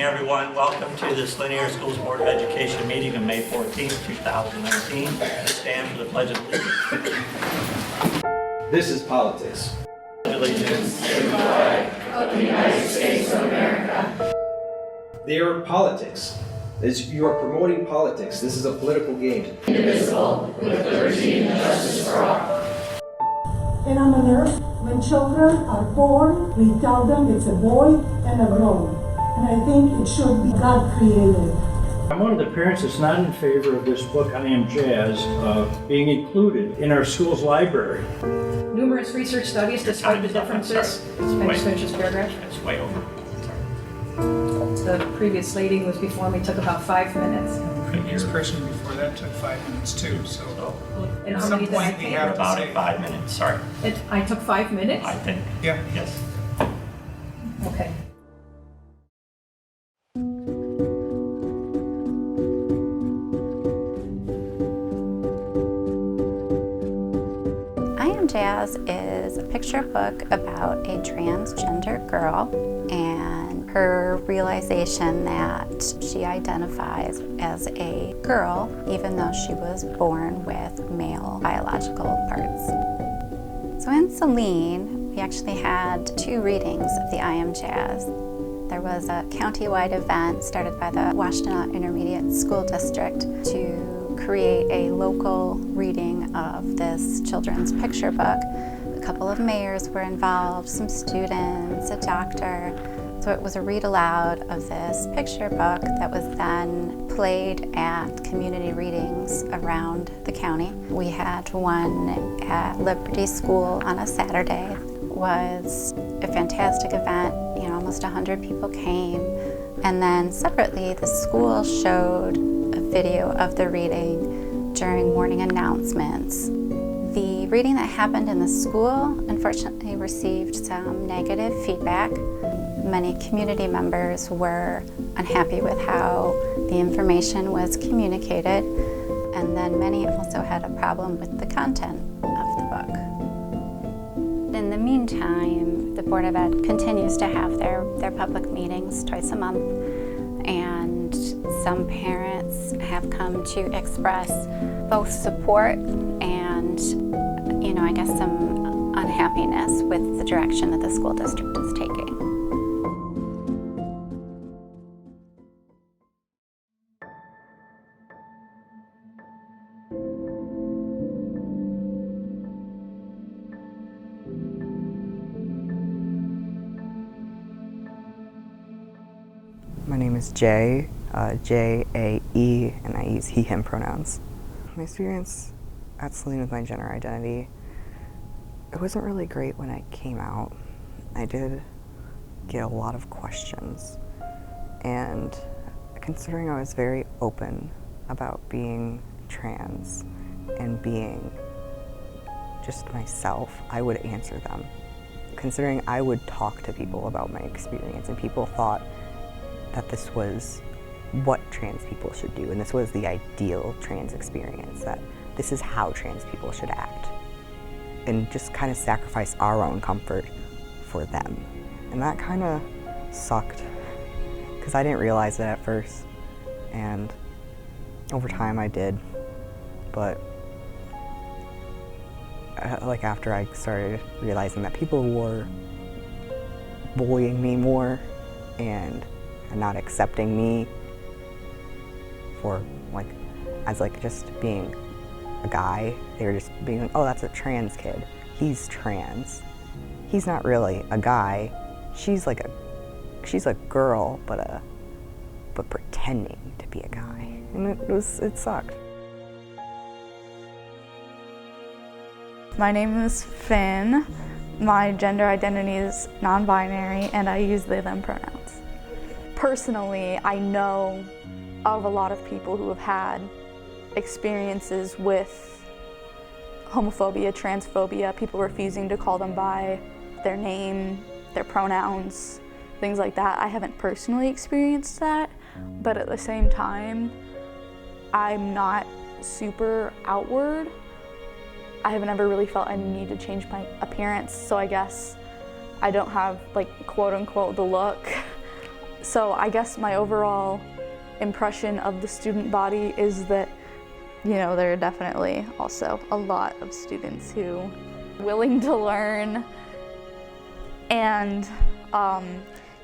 everyone. Welcome to the Saline High School's Board of Education meeting on May 14, 2019. Stand for the Pledge of Allegiance. This is politics. Allegiance to the flag of the United States of America. They are politics. You are promoting politics. This is a political game. Indivisible, with liberty and justice for all. And on earth, when children are born, we tell them it's a boy and a girl. And I think it should be God created. I'm one of the parents that's not in favor of this book, I Am Jazz, being included in our school's library. Numerous research studies, despite the differences. Can I just finish this paragraph? It's way over. The previous slating was before me, took about 5 minutes. The previous person before that took 5 minutes too, so And at how some many did I point we take? have to About say. 5 minutes, sorry. I took 5 minutes? I think. Yeah. Yes. Okay. I Am Jazz is a picture book about a transgender girl and her realization that she identifies as a girl even though she was born with male biological parts. So in Saline, we actually had 2 readings of the I Am Jazz. There was a county-wide event started by the Washtenaw Intermediate School District to create a local reading of this children's picture book. A couple of mayors were involved, some students, a doctor. So it was a read aloud of this picture book that was then played at community readings around the county. We had one at Liberty School on a Saturday. It was a fantastic event, almost 100 people came. And then separately, the school showed a video of the reading during morning announcements. The reading that happened in the school unfortunately received some negative feedback. Many community members were unhappy with how the information was communicated, and then many also had a problem with the content of the book. In the meantime, the Board of Ed continues to have their public meetings twice a month, and some parents have come to express both support and, I guess some unhappiness with the direction that the school district is taking. My name is Jay, J-A-E, and I use he, him pronouns. My experience at Saline with my gender identity, it wasn't really great when I came out. I did get a lot of questions, and considering I was very open about being trans and being just myself, I would answer them. Considering I would talk to people about my experience, and people thought that this was what trans people should do, and this was the ideal trans experience, that this is how trans people should act, and just kind of sacrifice our own comfort for them. And that kind of sucked, because I didn't realize it at first, and over time I did, but after I started realizing that people were bullying me more and not accepting me for as just being a guy. They were just being like, oh, that's a trans kid. He's trans. He's not really a guy. She's a girl, but pretending to be a guy. And it sucked. My name is Finn. My gender identity is non-binary, and I use they, them pronouns. Personally, I know of a lot of people who have had experiences with homophobia, transphobia, people refusing to call them by their name, their pronouns, things like that. I haven't personally experienced that, but at the same time, I'm not super outward. I haven't ever really felt any need to change my appearance, so I guess I don't have, quote unquote, the look. So I guess my overall impression of the student body is that, you know, there are definitely also a lot of students who are willing to learn and,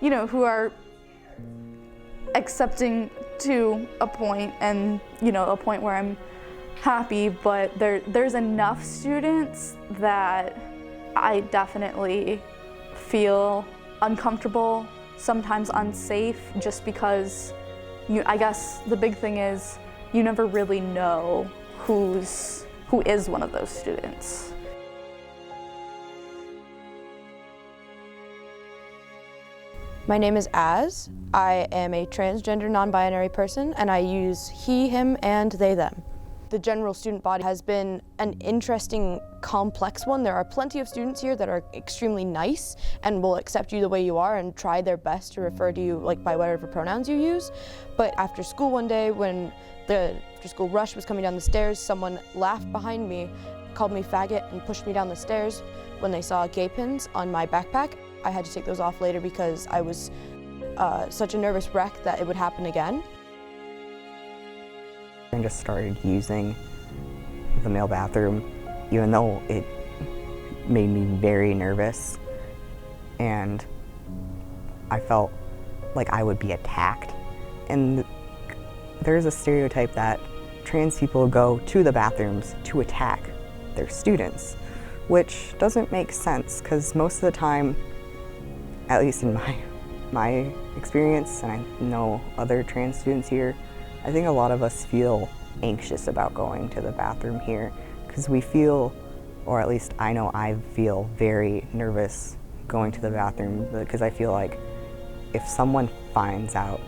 you know, who are accepting to a point, and, you know, a point where I'm happy, but there's enough students that I definitely feel uncomfortable, sometimes unsafe, just because I guess the big thing is you never really know who is one of those students. My name is Az. I am a transgender non-binary person, and I use he, him, and they, them. The general student body has been an interesting, complex one. There are plenty of students here that are extremely nice and will accept you the way you are and try their best to refer to you like by whatever pronouns you use. But after school one day, when the after-school rush was coming down the stairs, someone laughed behind me, called me faggot, and pushed me down the stairs when they saw gay pins on my backpack. I had to take those off later because I was such a nervous wreck that it would happen again. I just started using the male bathroom, even though it made me very nervous, and I felt like I would be attacked. And there's a stereotype that trans people go to the bathrooms to attack their students, which doesn't make sense, because most of the time, at least in my experience, and I know other trans students here, I think a lot of us feel anxious about going to the bathroom here, because we feel, or at least I know I feel very nervous going to the bathroom, because I feel like if someone finds out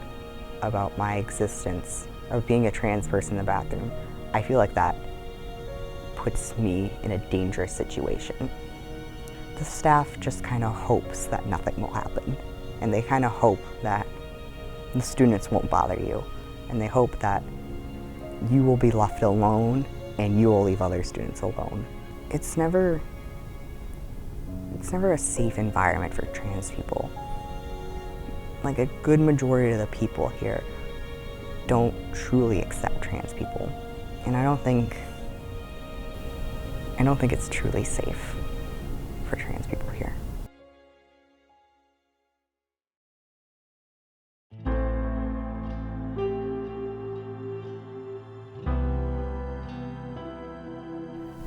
about my existence of being a trans person in the bathroom, I feel like that puts me in a dangerous situation. The staff just kind of hopes that nothing will happen, and they kind of hope that the students won't bother you, and they hope that you will be left alone and you will leave other students alone. It's never a safe environment for trans people. Like, a good majority of the people here don't truly accept trans people, and I don't think it's truly safe for trans people here.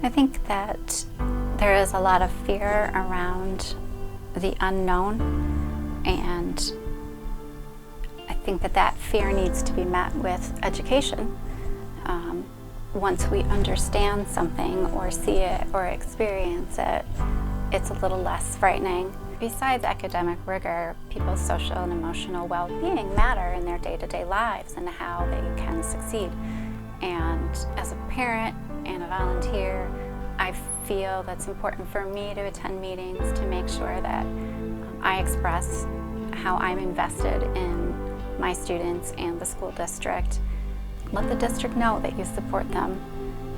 I think that there is a lot of fear around the unknown, and I think that fear needs to be met with education. Once we understand something or see it or experience it, it's a little less frightening. Besides academic rigor, people's social and emotional well-being matter in their day-to-day lives and how they can succeed. And as a parent and a volunteer, I feel that's important for me to attend meetings to make sure that I express how I'm invested in my students and the school district. Let the district know that you support them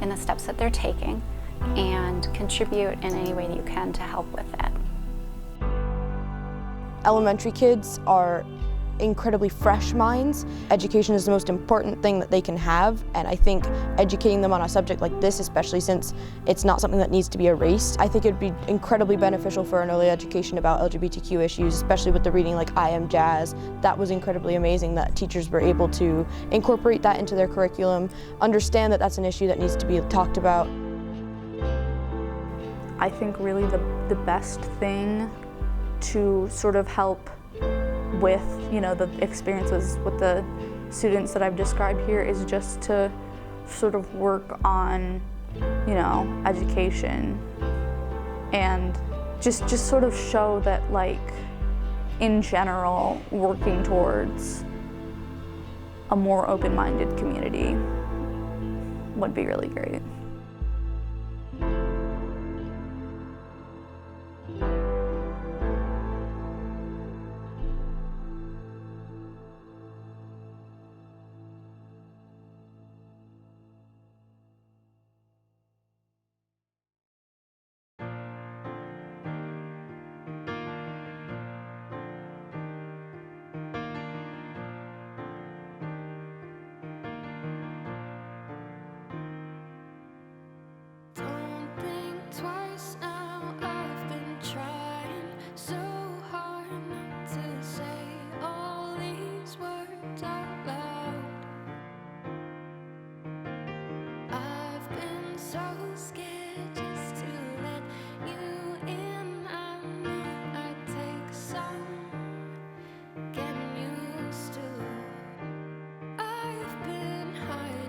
in the steps that they're taking, and contribute in any way that you can to help with that. Elementary kids are incredibly fresh minds. Education is the most important thing that they can have, and I think educating them on a subject like this, especially since it's not something that needs to be erased, I think it would be incredibly beneficial for an early education about LGBTQ issues, especially with the reading like I Am Jazz. That was incredibly amazing that teachers were able to incorporate that into their curriculum, understand that that's an issue that needs to be talked about. I think really the best thing to sort of help with, you know, the experiences with the students that I've described here is just to sort of work on, you know, education, and just sort of show that, like, in general, working towards a more open-minded community would be really great.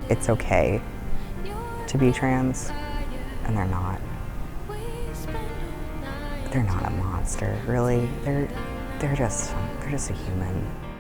It's okay to be trans, and they're not. They're not a monster, really. They're just a human.